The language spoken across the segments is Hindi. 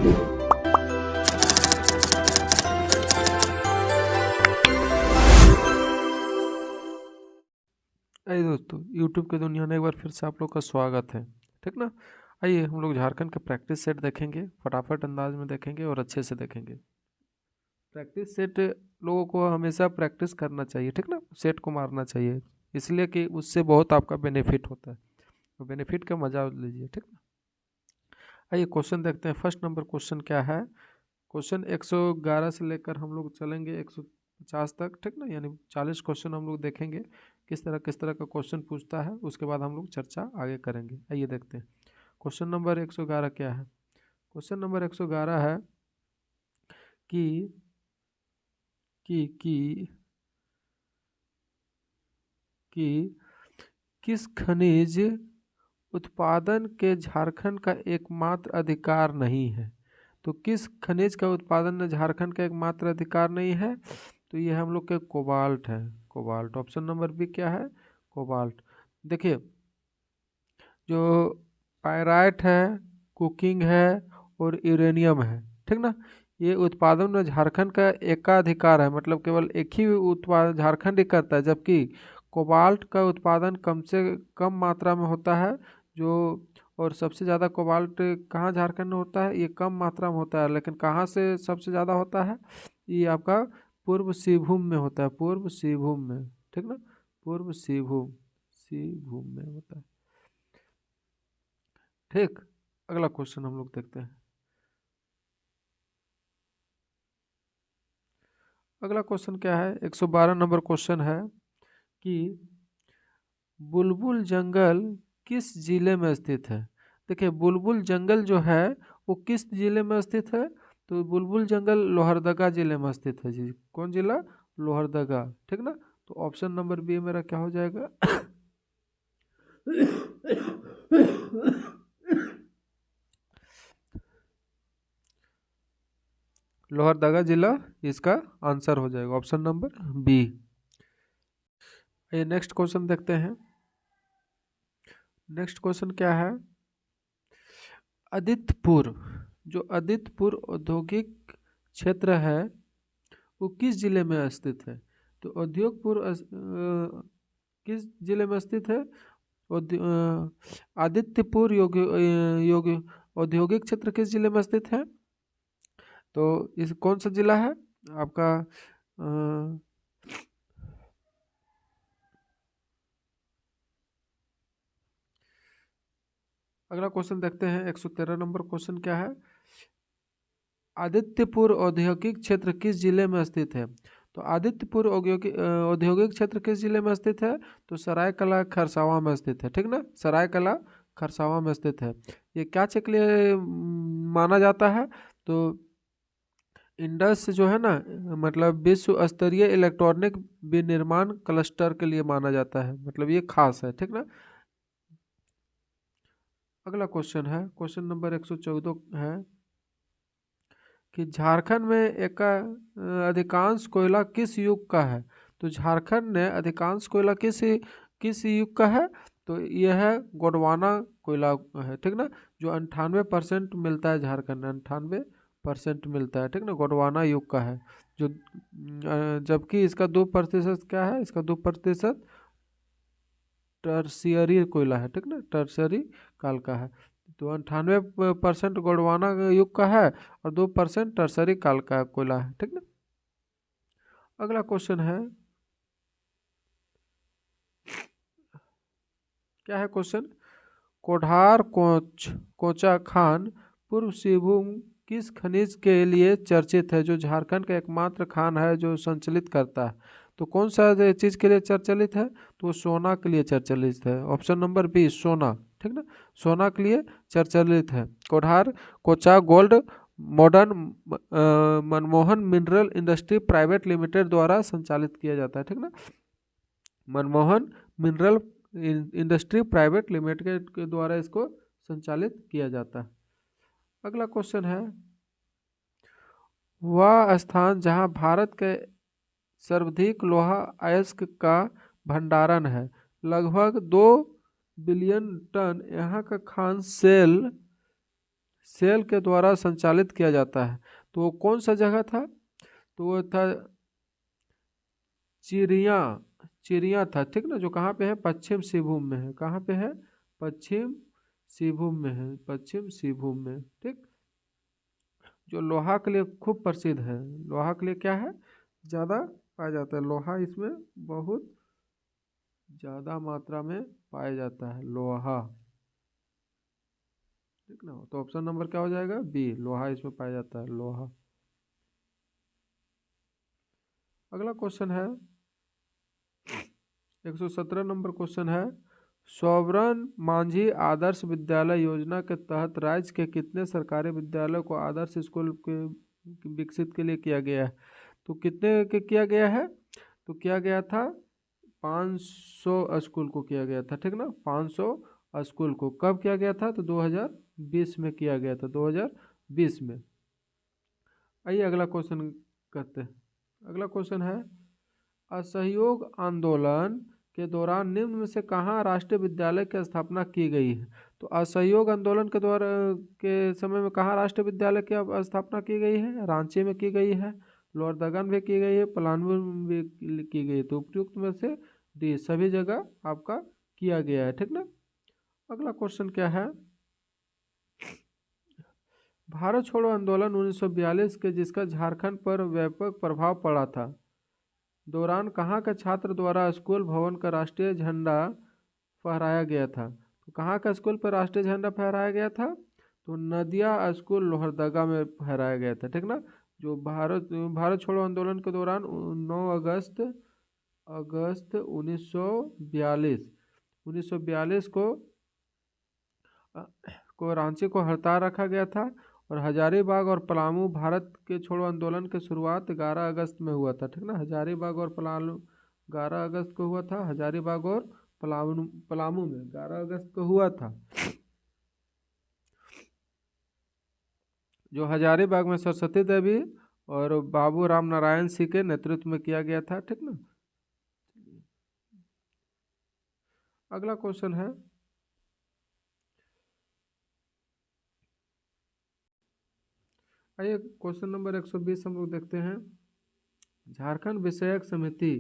आइए दोस्तों, यूट्यूब की दुनिया में एक बार फिर से आप लोग का स्वागत है। ठीक ना। आइए हम लोग झारखंड का प्रैक्टिस सेट देखेंगे, फटाफट अंदाज में देखेंगे और अच्छे से देखेंगे। प्रैक्टिस सेट लोगों को हमेशा प्रैक्टिस करना चाहिए, ठीक ना, सेट को मारना चाहिए, इसलिए कि उससे बहुत आपका बेनिफिट होता है। तो बेनिफिट का मजा लीजिए, ठीक ना। आइए क्वेश्चन देखते हैं। फर्स्ट नंबर क्वेश्चन क्या है। क्वेश्चन 111 से लेकर हम लोग चलेंगे 150 तक, ठीक ना, यानी 40 क्वेश्चन हम लोग देखेंगे किस तरह का क्वेश्चन पूछता है। उसके बाद हम लोग चर्चा आगे करेंगे। आइए देखते हैं क्वेश्चन नंबर 111 क्या है। क्वेश्चन नंबर 111 है कि कि कि कि किस खनिज उत्पादन के झारखंड का एकमात्र अधिकार नहीं है। तो किस खनिज का उत्पादन में झारखंड का एकमात्र अधिकार नहीं है। तो ये हम लोग के कोबाल्ट है। कोबाल्ट, ऑप्शन नंबर बी क्या है, कोबाल्ट। देखिए, जो पायराइट है, कुकिंग है और यूरेनियम है, ठीक ना, ये उत्पादन में झारखंड का एकाधिकार है, मतलब केवल एक ही उत्पादन झारखंड ही करता है। जबकि कोबाल्ट का उत्पादन कम से कम मात्रा में होता है। जो और सबसे ज़्यादा कोबाल्ट कहाँ झारखंड में होता है, ये कम मात्रा में होता है, लेकिन कहाँ से सबसे ज़्यादा होता है, ये आपका पूर्व सिंहभूम में होता है। पूर्व सिंहभूम में, ठीक ना, पूर्व सिंहभूम सिंहभूम में होता है। ठीक, अगला क्वेश्चन हम लोग देखते हैं। अगला क्वेश्चन क्या है, 112 नंबर क्वेश्चन है कि बुलबुल जंगल किस जिले में स्थित है। देखिए, बुलबुल जंगल जो है वो किस जिले में स्थित है। तो बुलबुल जंगल लोहरदगा जिले में स्थित है जी। कौन जिला, लोहरदगा, ठीक ना। तो ऑप्शन नंबर बी मेरा क्या हो जाएगा लोहरदगा जिला इसका आंसर हो जाएगा, ऑप्शन नंबर बी। ये नेक्स्ट क्वेश्चन देखते हैं। नेक्स्ट क्वेश्चन क्या है, आदित्यपुर, जो आदित्यपुर औद्योगिक क्षेत्र है वो किस जिले में स्थित है। तो किस जिले में स्थित है। आदित्यपुर औद्योगिक क्षेत्र किस जिले में स्थित है। तो इस कौन सा जिला है आपका। अगला क्वेश्चन देखते हैं। 113 नंबर क्वेश्चन क्या है, आदित्यपुर औद्योगिक क्षेत्र किस जिले में स्थित है। तो आदित्यपुर औद्योगिक क्षेत्र किस जिले में स्थित है। तो सरायकला खरसावां में स्थित है, ठीक ना, सरायकला खरसावां में स्थित है। ये क्या चीज के लिए माना जाता है। तो इंडस जो है ना, मतलब विश्व स्तरीय इलेक्ट्रॉनिक विनिर्माण क्लस्टर के लिए माना जाता है, मतलब ये खास है, ठीक ना। अगला क्वेश्चन है, क्वेश्चन नंबर 114 है कि झारखंड में एक अधिकांश कोयला किस युग का है। तो झारखंड में अधिकांश कोयला किस युग का है। तो यह है गोंडवाना कोयला है, ठीक ना, जो 98% मिलता है झारखंड में, 98% मिलता है, ठीक ना, गोंडवाना युग का है। जो जबकि इसका 2% क्या है, इसका 2% टर्शियरी कोयला है, ठीक ना, टर्शियरी काल का है। तो 98% गोंडवाना युग का है और 2% टर्सरी काल का कोयला है, ठीक ना। अगला क्वेश्चन है, क्या है क्वेश्चन, कोठार कोचा खान पूर्व सिंहभूम किस खनिज के लिए चर्चित है। जो झारखंड का एकमात्र खान है जो संचालित करता है। तो कौन सा चीज के लिए चर्चित है। तो वो सोना के लिए चर्चित है, ऑप्शन नंबर बी सोना, ठीक ना, सोना के लिए चर्चित है। कोठार कोचा gold modern Manmohan mineral industry private limited द्वारा संचालित किया जाता है, ठीक ना, Manmohan mineral industry private limited के द्वारा इसको संचालित किया जाता है। अगला क्वेश्चन है, वह स्थान जहां भारत के सर्वाधिक लोहा अयस्क का भंडारण है, लगभग 2 बिलियन टन यहाँ का खान सेल के द्वारा संचालित किया जाता है। तो वो कौन सा जगह था? तो वो था चिड़िया, चिड़िया था, ठीक ना, जो कहाँ पे है? पश्चिम सिंहभूम में है। कहाँ पे है? पश्चिम सिंहभूम में है, पश्चिम सिंहभूम में, ठीक। जो लोहा के लिए खूब प्रसिद्ध है, लोहा के लिए क्या है? ज़्यादा पाया जाता है लोहा, इसमें बहुत ज़्यादा मात्रा में पाया जाता है लोहा, ठीक ना। तो ऑप्शन नंबर क्या हो जाएगा? बी, लोहा इसमें पाया जाता है, लोहा। अगला क्वेश्चन है 117 नंबर क्वेश्चन है, सोवरन मांझी आदर्श विद्यालय योजना के तहत राज्य के कितने सरकारी विद्यालयों को आदर्श स्कूल के विकसित के लिए किया गया है? तो कितने के किया गया है? तो किया गया था 500 स्कूल को किया गया था, ठीक ना, 500 स्कूल को। कब किया गया था? तो 2020 में किया गया था, 2020 में। आइए अगला क्वेश्चन करते हैं। अगला क्वेश्चन है, असहयोग आंदोलन के दौरान निम्न में से कहाँ राष्ट्रीय विद्यालय की स्थापना की गई है? तो असहयोग आंदोलन के द्वारा के समय में कहाँ राष्ट्रीय विद्यालय की स्थापना की गई है? रांची में की गई है, लोहरदगा में की गई है, पलामू में भी की गई है। तो उपयुक्त में से डी, सभी जगह आपका किया गया है, ठीक ना। अगला क्वेश्चन क्या है, भारत छोड़ो आंदोलन 1942 के जिसका झारखंड पर व्यापक प्रभाव पड़ा था, दौरान कहाँ के छात्र द्वारा स्कूल भवन का राष्ट्रीय झंडा फहराया गया था? तो कहाँ का स्कूल पर राष्ट्रीय झंडा फहराया गया था? तो नदिया स्कूल लोहरदगा में फहराया गया था, ठीक ना। जो भारत भारत छोड़ो आंदोलन के दौरान 9 अगस्त 1942 को रांची को हड़ताल रखा गया था। और हजारीबाग और पलामू भारत के छोड़ो आंदोलन की शुरुआत 11 अगस्त में हुआ था, ठीक ना। हजारीबाग और पलामू 11 अगस्त को हुआ था, हजारीबाग और पलामू पलामू में 11 अगस्त को हुआ था। जो हजारीबाग में सरस्वती देवी और बाबू राम नारायण सिंह के नेतृत्व में किया गया था, ठीक ना। अगला क्वेश्चन है, आइए क्वेश्चन नंबर 120 हम लोग देखते हैं। झारखंड विषयक समिति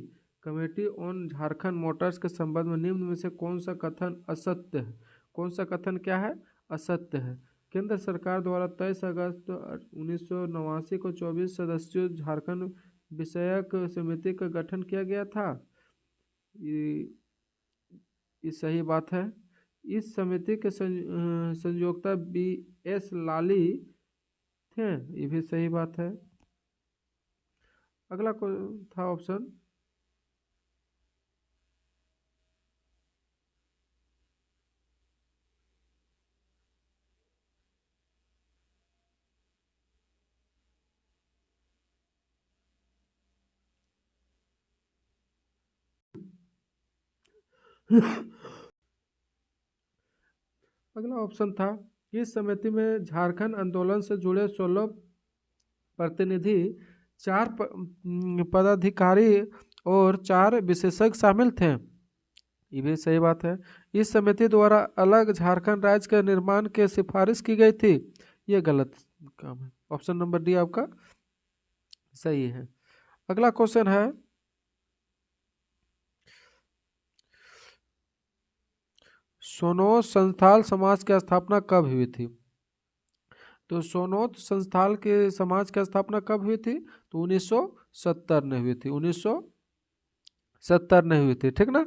कमेटी ऑन झारखंड मोटर्स के संबंध में निम्न में से कौन सा कथन असत्य है? कौन सा कथन क्या है? असत्य है। केंद्र सरकार द्वारा 23 अगस्त 1989 को 24 सदस्यों झारखंड विषयक समिति का गठन किया गया था, ये सही बात है। इस समिति के संयोजकता BS लाली थे, ये भी सही बात है। अगला था ऑप्शन अगला ऑप्शन था, इस समिति में झारखंड आंदोलन से जुड़े 16 प्रतिनिधि, 4 पदाधिकारी और 4 विशेषज्ञ शामिल थे, ये भी सही बात है। इस समिति द्वारा अलग झारखंड राज्य के निर्माण की सिफारिश की गई थी, ये गलत काम है। ऑप्शन नंबर डी आपका सही है। अगला क्वेश्चन है, सोनोत संथाल समाज की स्थापना कब हुई थी? तो सोनोत संथाल के समाज की स्थापना कब हुई थी? तो 1970 में हुई थी, 1970 में हुई थी, ठीक ना।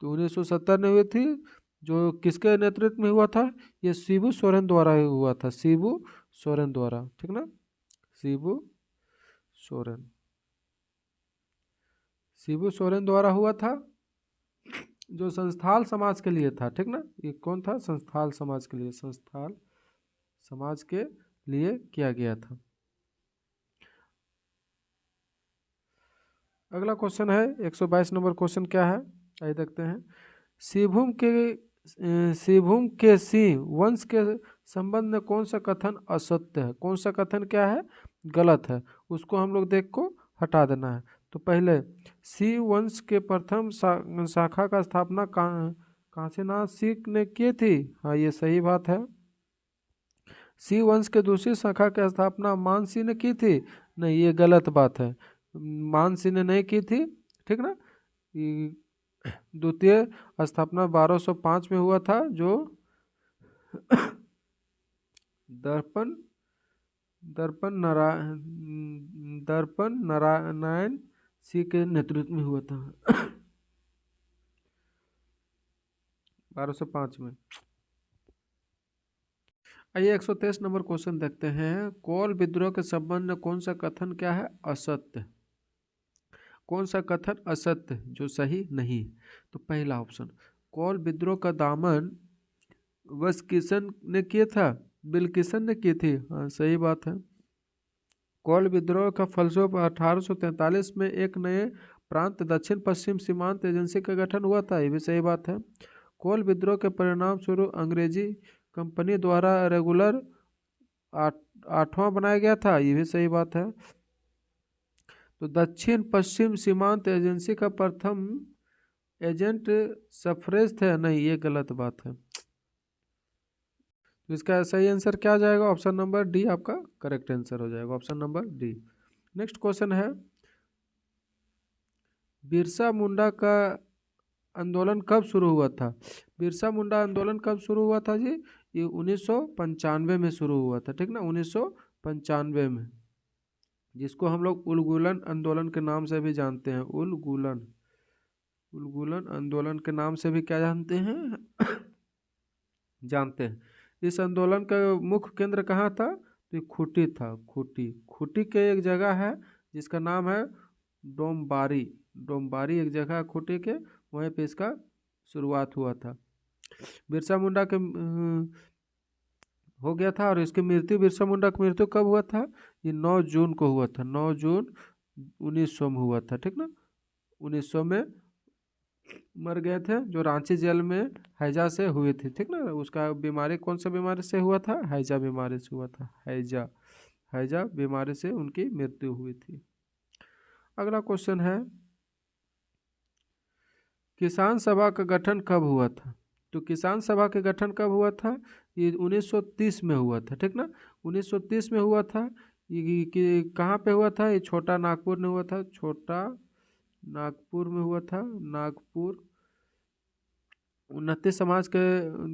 तो 1970 में हुई थी, जो किसके नेतृत्व में हुआ था? ये शिबू सोरेन द्वारा हुआ था, शिबू सोरेन द्वारा, ठीक ना, शिबू सोरेन, शिबू सोरेन द्वारा हुआ था, जो संस्थाल समाज के लिए था, ठीक ना। ये कौन था? संस्थाल समाज के लिए, संस्थाल समाज के लिए किया गया था। अगला क्वेश्चन है 122 नंबर क्वेश्चन क्या है, आइए देखते हैं। सिंहभूम के सिंह वंश के संबंध में कौन सा कथन असत्य है? कौन सा कथन क्या है? गलत है, उसको हम लोग देख को हटा देना है। तो पहले, सिंह वंश के प्रथम शाखा का स्थापना काशीनाथ सिंह ने की थी, हाँ ये सही बात है। सी वंश के दूसरी शाखा की स्थापना मानसी ने की थी? नहीं, ये गलत बात है, मानसी ने नहीं की थी, ठीक ना। द्वितीय स्थापना 1205 में हुआ था, जो दर्पण दर्पण नारायण दर्पण नारायण सी के नेतृत्व में हुआ था 1205 में। आइए 123 नंबर क्वेश्चन देखते हैं। कोल विद्रोह के संबंध में कौन सा कथन क्या है? असत्य। कौन सा कथन असत्य, जो सही नहीं? तो पहला ऑप्शन, कोल विद्रोह का दामन किशन ने किया था, बिलकिशन ने की थी। हाँ, सही बात है। कोल विद्रोह का फलस्वरूप 1843 में एक नए प्रांत दक्षिण पश्चिम सीमांत एजेंसी का गठन हुआ था, ये भी सही बात है। कोल विद्रोह के परिणाम स्वरूप अंग्रेजी कंपनी द्वारा रेगुलर 8वां बनाया गया था, ये भी सही बात है। तो दक्षिण पश्चिम सीमांत एजेंसी का प्रथम एजेंट सफरेज थे? नहीं, ये गलत बात है। तो इसका सही आंसर क्या आ जाएगा? ऑप्शन नंबर डी आपका करेक्ट आंसर हो जाएगा, option number D. Next question है, बिरसा मुंडा का आंदोलन कब शुरू हुआ था? बिरसा मुंडा आंदोलन कब शुरू हुआ था जी? ये 1995 में शुरू हुआ था, ठीक ना, 1995 में, जिसको हम लोग उलगुलन आंदोलन के नाम से भी जानते हैं। उलगुलन आंदोलन के नाम से भी क्या जानते हैं? जानते हैं। इस आंदोलन का मुख्य केंद्र कहाँ था? तो खूंटी था, खूंटी के एक जगह है जिसका नाम है डोमबारी। डोमबारी एक जगह है खूंटी के, वहीं पे इसका शुरुआत हुआ था। बिरसा मुंडा के हो गया था, और इसकी मृत्यु, बिरसा मुंडा की मृत्यु कब हुआ था? ये 9 जून को हुआ था, 9 जून 1900 में हुआ था, ठीक ना। 1900 में मर गए थे, जो रांची जेल में हैजा से हुए थे, ठीक ना। उसका बीमारी कौन सा बीमारी से हुआ था? हैजा बीमारी से हुआ था, हैजा हैजा बीमारी से उनकी मृत्यु हुई थी। अगला क्वेश्चन है, किसान सभा का गठन कब हुआ था? तो किसान सभा के गठन कब हुआ था? ये 1930 में हुआ था, ठीक ना, 1930 में हुआ था। ये कहाँ पे हुआ था? ये छोटा नागपुर में हुआ था, छोटा नागपुर में हुआ था। नागपुर उन्नति समाज के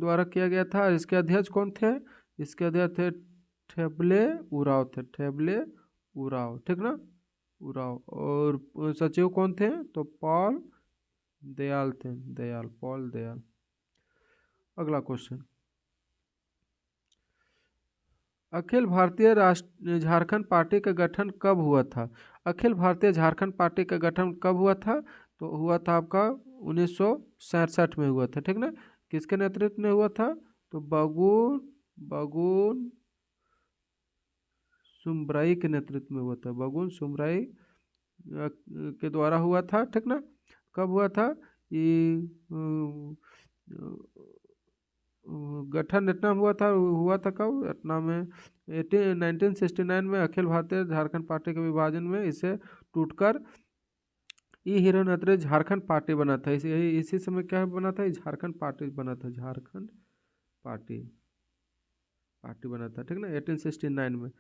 द्वारा किया गया था। इसके अध्यक्ष कौन थे? इसके अध्यक्ष थे ठेबले उराव थे, ठेबले उराव, ठीक ना, उराव। और सचिव कौन थे? तो पॉल दयाल थे, दयाल, पॉल दयाल। अगला क्वेश्चन, अखिल भारतीय राष्ट्र झारखंड पार्टी का गठन कब हुआ था? अखिल भारतीय झारखंड पार्टी का गठन कब हुआ था? तो हुआ था आपका 1967 में हुआ था, ठीक ना। किसके नेतृत्व में हुआ था? तो बगुन बगुन सुमराई के नेतृत्व में हुआ था, बगुन सुमराई के द्वारा हुआ था, ठीक ना। कब हुआ था ये गठन? इतना हुआ था कब? इतना में 1969 में अखिल भारतीय झारखंड पार्टी के विभाजन में इसे टूटकर ई हिरोनत्री झारखंड पार्टी बना था। इसी समय क्या बना था? झारखंड पार्टी बना था, झारखंड पार्टी पार्टी बना था, ठीक ना, 1869 में।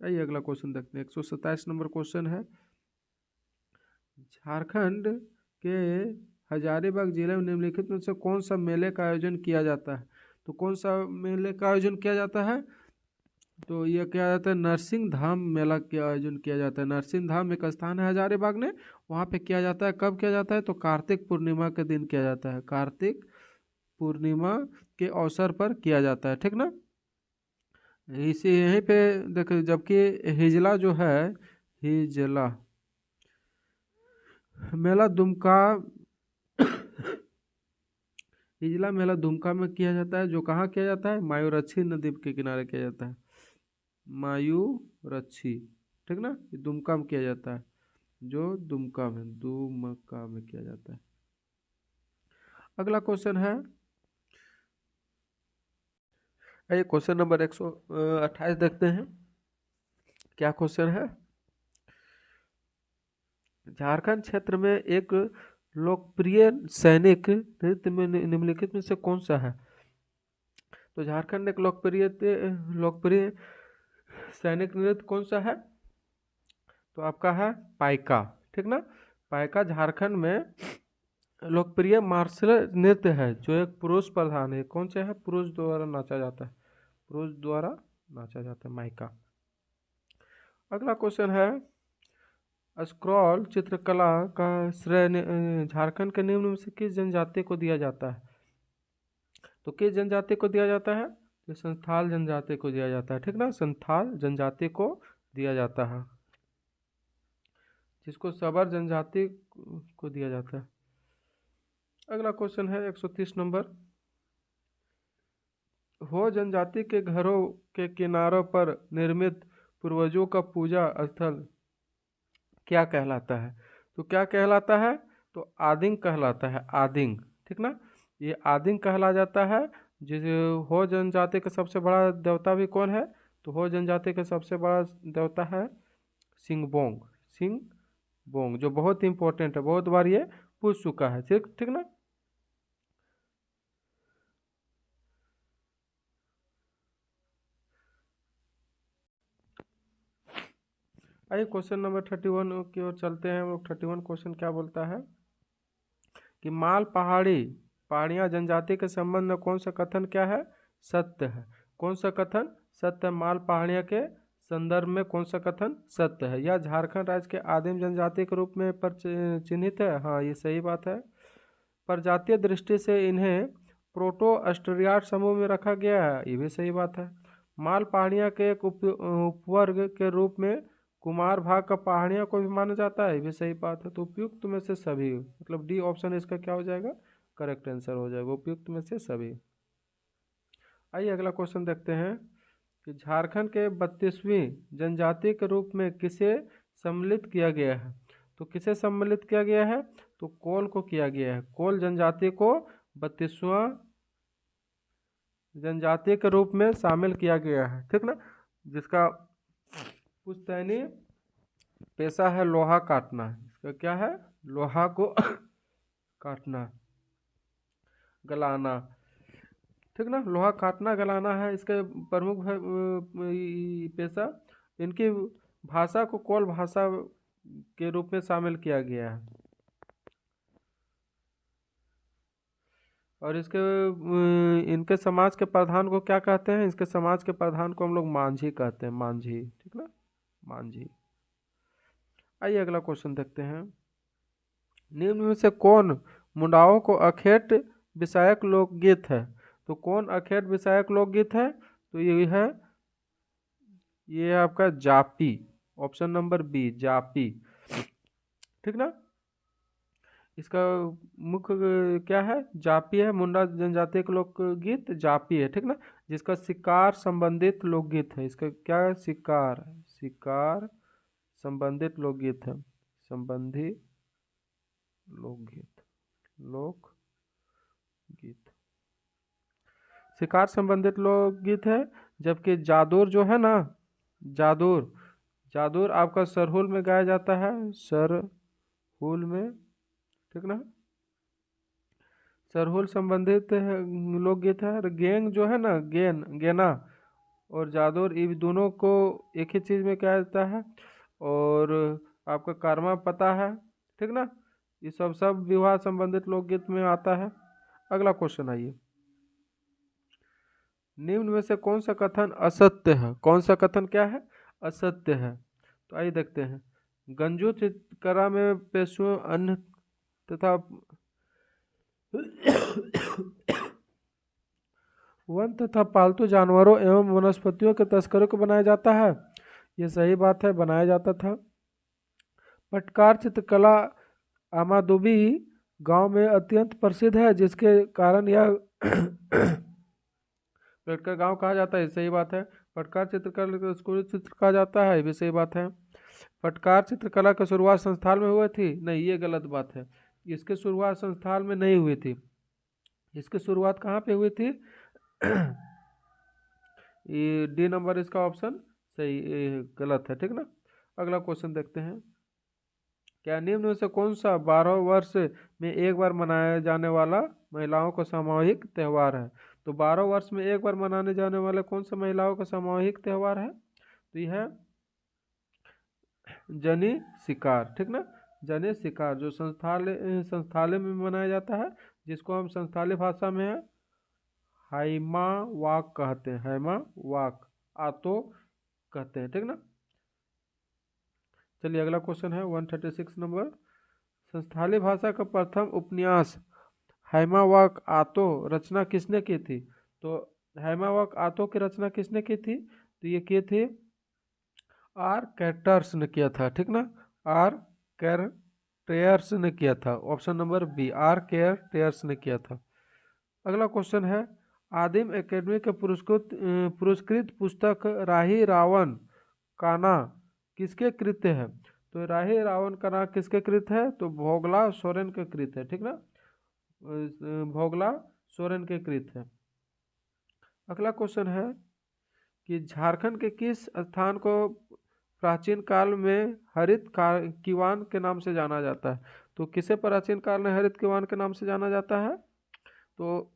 आइए अगला क्वेश्चन देखते हैं। 127 नंबर क्वेश्चन है, झारखंड के हजारीबाग जिले में निम्नलिखित में से कौन सा मेले का आयोजन किया जाता है? तो कौन सा मेले का आयोजन किया जाता है? तो यह किया जाता है नरसिंह धाम मेला का आयोजन किया जाता है। नरसिंह धाम एक स्थान है हजारीबाग में, वहाँ पे किया जाता है। कब किया जाता है? तो कार्तिक पूर्णिमा के दिन किया जाता है, कार्तिक पूर्णिमा के अवसर पर किया जाता है, ठीक ना। इसी यहीं पे देखो, जबकि हिजला जो है, हिजला मेला दुमका हिजला मेला दुमका में किया जाता है, जो कहाँ किया जाता है? मायूरक्षी नदी के किनारे किया जाता है, मायूरक्षी, ठीक ना, ये दुमका में किया जाता है, जो दुमका में किया जाता है। अगला क्वेश्चन है, ये क्वेश्चन नंबर 128 देखते हैं। क्या क्वेश्चन है? झारखंड क्षेत्र में एक लोकप्रिय सैनिक नृत्य में निम्नलिखित में से कौन सा है? तो झारखंड एक लोकप्रिय सैनिक नृत्य कौन सा है? तो आपका है पाइका, ठीक ना। पाइका झारखंड में लोकप्रिय मार्शल नृत्य है जो एक पुरुष प्रधान है। कौन सा है? पुरुष द्वारा नाचा जाता है, पुरुष द्वारा नाचा जाता है माइका। अगला क्वेश्चन है, स्क्रॉल चित्रकला का श्रेय झारखंड के निम्न में से किस जनजाति को दिया जाता है? तो किस जनजाति को दिया जाता है? तो संथाल जनजाति को दिया जाता है, ठीक ना। संथाल जनजाति को दिया जाता है, जिसको सबर जनजाति को दिया जाता है। अगला क्वेश्चन है 130 नंबर, हो जनजाति के घरों के किनारों पर निर्मित पूर्वजों का पूजा स्थल क्या कहलाता है? तो क्या कहलाता है? तो आदिंग कहलाता है, आदिंग, ठीक ना। ये आदिंग कहला जाता है। जिस हो जनजाति का सबसे बड़ा देवता भी कौन है? तो हो जनजाति का सबसे बड़ा देवता है सिंगबोंग, सिंगबोंग, जो बहुत इंपॉर्टेंट है, बहुत बार ये पूछ चुका है, ठीक ठीक ना। आइए क्वेश्चन नंबर 31 की ओर चलते हैं। 31 क्वेश्चन क्या बोलता है कि माल पहाड़ियाँ जनजाति के संबंध में कौन सा कथन क्या है? सत्य है। कौन सा कथन सत्य है? माल पहाड़ियाँ के संदर्भ में कौन सा कथन सत्य है? यह झारखंड राज्य के आदिम जनजाति के रूप में चिन्हित है। हाँ, ये सही बात है। प्रजातीय दृष्टि से इन्हें प्रोटो अस्ट्रियाट समूह में रखा गया है, ये भी सही बात है। माल पहाड़ियाँ के एक उपवर्ग के रूप में कुमार भाग का पहाड़ियाँ को भी माना जाता है, ये भी सही बात है। तो उपयुक्त में से सभी, मतलब डी ऑप्शन इसका क्या हो जाएगा? करेक्ट आंसर हो जाएगा, उपयुक्त में से सभी। आइए अगला क्वेश्चन देखते हैं कि झारखंड के 32वीं जनजाति के रूप में किसे सम्मिलित किया गया है? तो किसे सम्मिलित किया गया है? तो कोल को किया गया है। कोल जनजाति को 32वां जनजाति के रूप में शामिल किया गया है, ठीक ना। जिसका पुश्तैनी पेशा है लोहा काटना। इसका क्या है? लोहा को काटना, गलाना, ठीक ना। लोहा काटना गलाना है इसके प्रमुख पेशा। इनकी भाषा को कोल भाषा के रूप में शामिल किया गया है। और इनके समाज के प्रधान को क्या कहते हैं? इसके समाज के प्रधान को हम लोग मांझी कहते हैं, मांझी, ठीक ना, मांझी। आइए अगला क्वेश्चन देखते हैं। निम्न में से कौन मुंडाओं को अखेट विषयक लोकगीत है? तो कौन अखेट विषयक लोकगीत है? तो ये आपका जापी, ऑप्शन नंबर बी, जापी, ठीक ना। इसका मुख्य क्या है? जापी है। मुंडा जनजाति का लोकगीत जापी है, ठीक ना। जिसका शिकार संबंधित लोकगीत है। इसका क्या है? शिकार संबंधित लोकगीत है, संबंधी लोकगीत, लोकगीत, शिकार संबंधित लोकगीत है। जबकि जादूर जो है ना, जादूर आपका सरहुल में गाया जाता है, सरहुल में, ठीक ना। सरहुल संबंधित लोकगीत है। और गेंग जो है ना, गेना और जादूर, ये दोनों को एक ही चीज़ में कहा जाता है। और आपका कर्मा पता है, ठीक ना। ये सब विवाह संबंधित लोकगीत में आता है। अगला क्वेश्चन आइए, निम्न में से कौन सा कथन असत्य है? कौन सा कथन क्या है? असत्य है। तो आइए देखते हैं। गंजू चित्रकला में पेशुओं, अन्न तथा वन तथा पालतू जानवरों एवं वनस्पतियों के तस्करों को बनाया जाता है, ये सही बात है, बनाया जाता था। पटकार चित्रकला आमादुबी गांव में अत्यंत प्रसिद्ध है, जिसके कारण यह पटकार गांव कहा जाता है, सही बात है। पटकार चित्रकला को स्कूली चित्र कहा जाता है, ये भी सही बात है। पटकार चित्रकला की शुरुआत संस्थान में हुई थी? नहीं, ये गलत बात है। इसकी शुरुआत संस्थान में नहीं हुई थी। इसकी शुरुआत कहाँ पे हुई थी? ये डी नंबर इसका ऑप्शन सही गलत है, ठीक ना। अगला क्वेश्चन देखते हैं। क्या निम्न में से कौन सा 12 वर्ष में एक बार मनाया जाने वाला महिलाओं का सामूहिक त्यौहार है? तो 12 वर्ष में एक बार मनाने जाने वाले कौन सा महिलाओं का सामूहिक त्यौहार है? तो यह है जनी शिकार, ठीक ना। जनी शिकार जो संस्थाले में मनाया जाता है, जिसको हम संस्थाली भाषा में हाइमा वाक कहते हैं, हाइमा वाक आतो कहते हैं, ठीक ना। चलिए अगला क्वेश्चन है 136 नंबर। संस्थाली भाषा का प्रथम उपन्यास हैमावाक आतो रचना किसने की थी? तो हैमावाक आतो की रचना किसने की थी? तो ये की थी आर कैटर्स ने किया था, ठीक ना। आर कैरटेयर्स ने किया था, ऑप्शन नंबर बी, आर कैरटेयर्स ने किया था। अगला क्वेश्चन है आदिम एकेडमी के पुरस्कृत पुस्तक राही रावण काना किसके कृत्य है? तो राही रावण काना किसके कृत है? तो भोगला सोरेन के कृत है, ठीक ना। भोगला सोरेन के कृत है। अगला क्वेश्चन है कि झारखंड के किस स्थान को प्राचीन काल में हरित कीवान के नाम से जाना जाता है? तो किसे प्राचीन काल में हरित कीवान के नाम से जाना जाता है? तो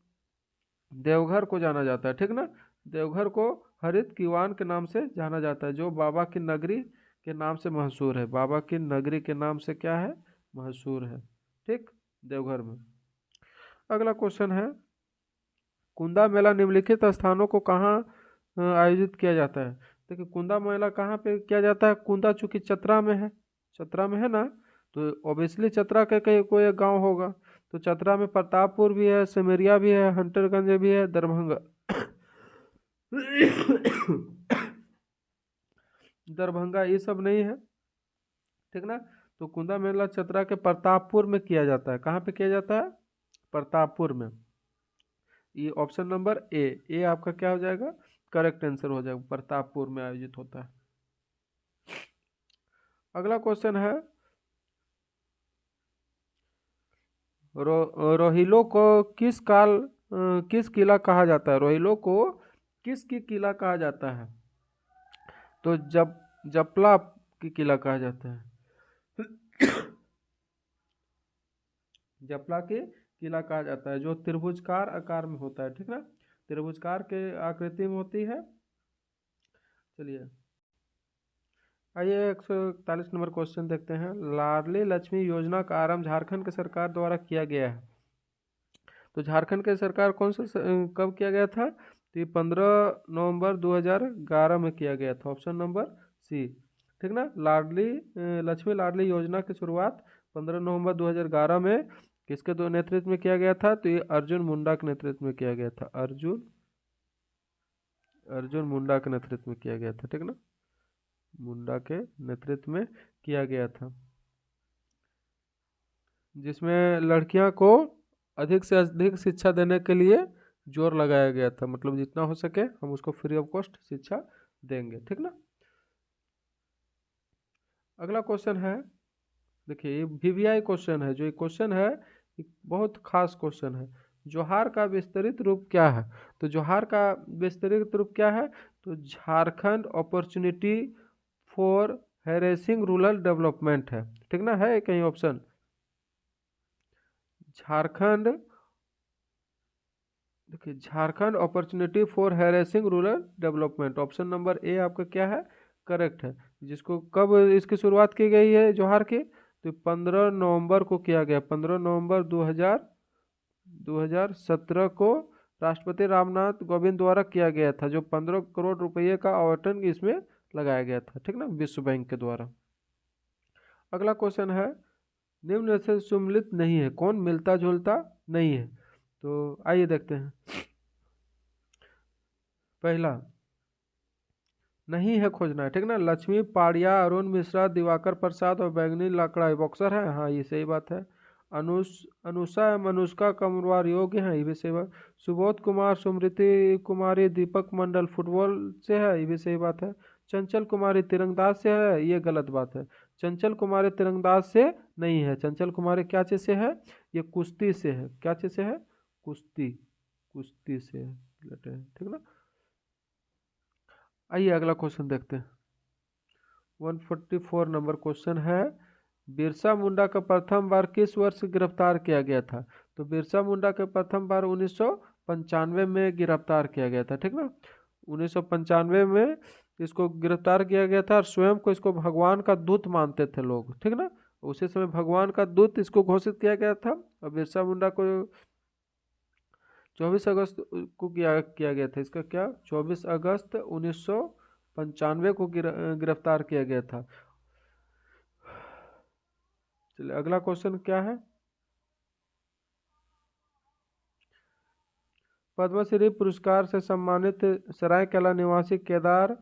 देवघर को जाना जाता है, ठीक ना। देवघर को हरित कीवान के नाम से जाना जाता है, जो बाबा की नगरी के नाम से मशहूर है। बाबा की नगरी के नाम से क्या है? मशहूर है, ठीक, देवघर में। अगला क्वेश्चन है कुंदा मेला निम्नलिखित स्थानों को कहाँ आयोजित किया जाता है? देखिए कुंदा मेला कहाँ पे किया जाता है? कुंदा चूंकि चतरा में है, चतरा में है ना, तो ऑब्वियसली चतरा के कहीं कोई एक गाँव होगा। तो चतरा में प्रतापपुर भी है, सिमरिया भी है, हंटरगंज भी है, दरभंगा दरभंगा ये सब नहीं है, ठीक ना। तो कुंदा मेला चतरा के प्रतापपुर में किया जाता है। कहाँ पे किया जाता है? प्रतापपुर में। ये ऑप्शन नंबर ए आपका क्या हो जाएगा? करेक्ट आंसर हो जाएगा, प्रतापपुर में आयोजित होता है। अगला क्वेश्चन है रोहिलो को किस किला कहा जाता है? रोहिलो को किसकी किला कहा जाता है? तो जपला की किला कहा जाता है, जपला के किला कहा जाता है, जो त्रिभुजकार आकार में होता है, ठीक ना, त्रिभुजकार के आकृति में होती है। चलिए आइए 141 नंबर क्वेश्चन देखते हैं। लाडली लक्ष्मी योजना का आरंभ झारखंड की सरकार द्वारा किया गया है। तो झारखंड की सरकार कब किया गया था? तो ये 15 नवंबर 2011 में किया गया था, ऑप्शन नंबर सी, ठीक ना। लक्ष्मी लाडली योजना की शुरुआत 15 नवंबर 2011 में किसके दो नेतृत्व में किया गया था? तो ये अर्जुन मुंडा के नेतृत्व में किया गया था, अर्जुन मुंडा के नेतृत्व में किया गया था, ठीक ना, मुंडा के नेतृत्व में किया गया था, जिसमें लड़कियां को अधिक से अधिक शिक्षा देने के लिए जोर लगाया गया था। मतलब जितना हो सके हम उसको फ्री ऑफ कॉस्ट शिक्षा देंगे, ठीक ना। अगला क्वेश्चन है, देखिए ये वीवीआई क्वेश्चन है। जो ये क्वेश्चन है बहुत खास क्वेश्चन है। जोहार का विस्तृत रूप क्या है? तो जोहार का विस्तृत रूप क्या है? तो Jharkhand opportunity for harassing rural development है, ठीक ना। है कहीं ऑप्शन? झारखंड, देखिए Jharkhand opportunity for harassing rural development, option number A आपका क्या है? करेक्ट है। जिसको कब इसकी शुरुआत की गई है जोहार की? तो 15 नवंबर को किया गया, 15 नवंबर 2017 को राष्ट्रपति रामनाथ कोविंद द्वारा किया गया था, जो 15 करोड़ रुपये का आवंटन इसमें लगाया गया था, ठीक ना, विश्व बैंक के द्वारा। अगला क्वेश्चन है निम्न से सम्मिलित नहीं है, कौन मिलता जुलता नहीं है? तो आइए देखते हैं। पहला नहीं है खोजना है, ठीक ना। लक्ष्मी पाड़िया, अरुण मिश्रा, दिवाकर प्रसाद और बैंगनी लाकड़ा बॉक्सर है, हाँ ये सही बात है। अनुषा अनुष्का कमरवार योग्य है, ये भी सही बात। सुबोध कुमार, सुमृति कुमारी, दीपक मंडल फुटबॉल से है, ये भी सही बात है। चंचल कुमारी तीरंदाज से है, ये गलत बात है। चंचल कुमारी तीरंदाज से नहीं है। चंचल कुमारी क्या चीज़ से है? ये कुश्ती से है। क्या चीज़ से है? कुश्ती, कुश्ती से है, ठीक ना। आइए अगला क्वेश्चन देखते हैं। 144 नंबर क्वेश्चन है बिरसा मुंडा का प्रथम बार किस वर्ष गिरफ्तार किया गया था? तो बिरसा मुंडा के प्रथम बार 1995 में गिरफ्तार किया गया था, ठीक ना। 1995 में इसको गिरफ्तार किया गया था और स्वयं को इसको भगवान का दूत मानते थे लोग, ठीक ना। उसी समय भगवान का दूत इसको घोषित किया गया था और बिरसा मुंडा को 24 अगस्त को किया गया था। इसका क्या 24 अगस्त 1995 को गिरफ्तार किया गया था। चलिए अगला क्वेश्चन क्या है। पद्मश्री पुरस्कार से सम्मानित सरायकला निवासी केदार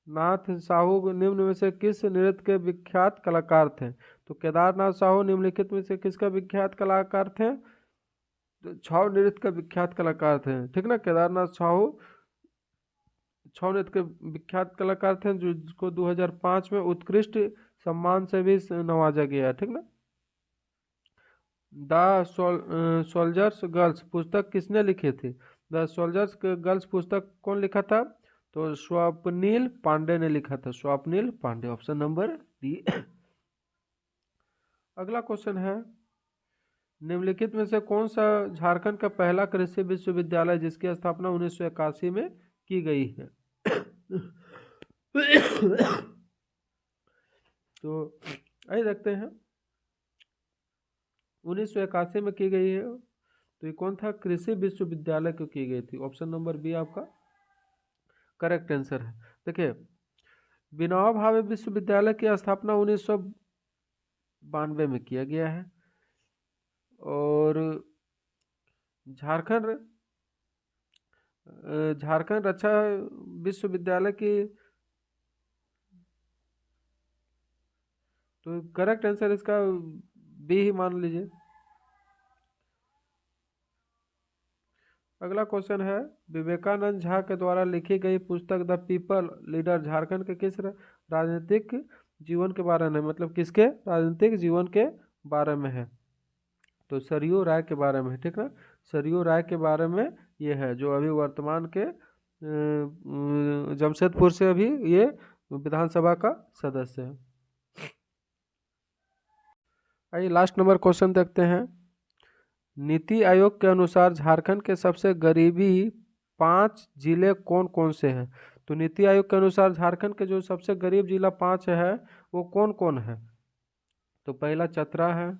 नाथ साहू निम्न में से किस नृत्य के विख्यात कलाकार थे। तो केदारनाथ साहू निम्नलिखित में से किसका विख्यात कलाकार थे। तो छऊ नृत्य का विख्यात कलाकार थे, ठीक ना। केदारनाथ साहू छऊ नृत्य के विख्यात कलाकार थे जिसको 2005 में उत्कृष्ट सम्मान से भी नवाजा गया, ठीक ना। द सोल्जर्स गर्ल्स पुस्तक किसने लिखी थी। द सोल्जर्स गर्ल्स पुस्तक कौन लिखा था। तो स्वप्निल पांडे ने लिखा था, Swapnil Pandey, option number D. अगला क्वेश्चन है, निम्नलिखित में से कौन सा झारखंड का पहला कृषि विश्वविद्यालय जिसकी स्थापना 1981 में की गई है। तो आइए देखते हैं 1981 में की गई है, तो ये कौन था, कृषि विश्वविद्यालय को की गई थी। ऑप्शन नंबर बी आपका करेक्ट आंसर है। देखिए विनोबा भावे विश्वविद्यालय की स्थापना 1992 में किया गया है और झारखंड रक्षा विश्वविद्यालय की, तो करेक्ट आंसर इसका बी ही मान लीजिए। अगला क्वेश्चन है, विवेकानंद झा के द्वारा लिखी गई पुस्तक द पीपल लीडर झारखंड के किस राजनीतिक जीवन के बारे में, मतलब किसके राजनीतिक जीवन के बारे में है। तो सरयू राय के बारे में, ठीक है। सरयू राय के बारे में ये है, जो अभी वर्तमान के जमशेदपुर से अभी ये विधानसभा का सदस्य है। आइए लास्ट नंबर क्वेश्चन देखते हैं। नीति आयोग के अनुसार झारखंड के सबसे गरीबी 5 जिले कौन कौन से हैं। तो नीति आयोग के अनुसार झारखंड के जो सबसे गरीब जिला 5 है वो कौन कौन है। तो पहला चतरा है,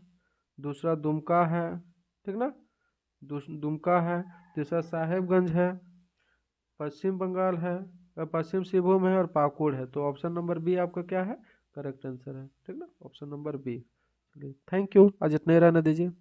दूसरा दुमका है, ठीक ना, दुमका है, तीसरा साहेबगंज है, पश्चिम बंगाल है, पश्चिम सिंहभूम है और पाकुड़ है। तो ऑप्शन नंबर बी आपका क्या है, करेक्ट आंसर है, ठीक ना, option number B. Thank you, आज इतने रहने दीजिए।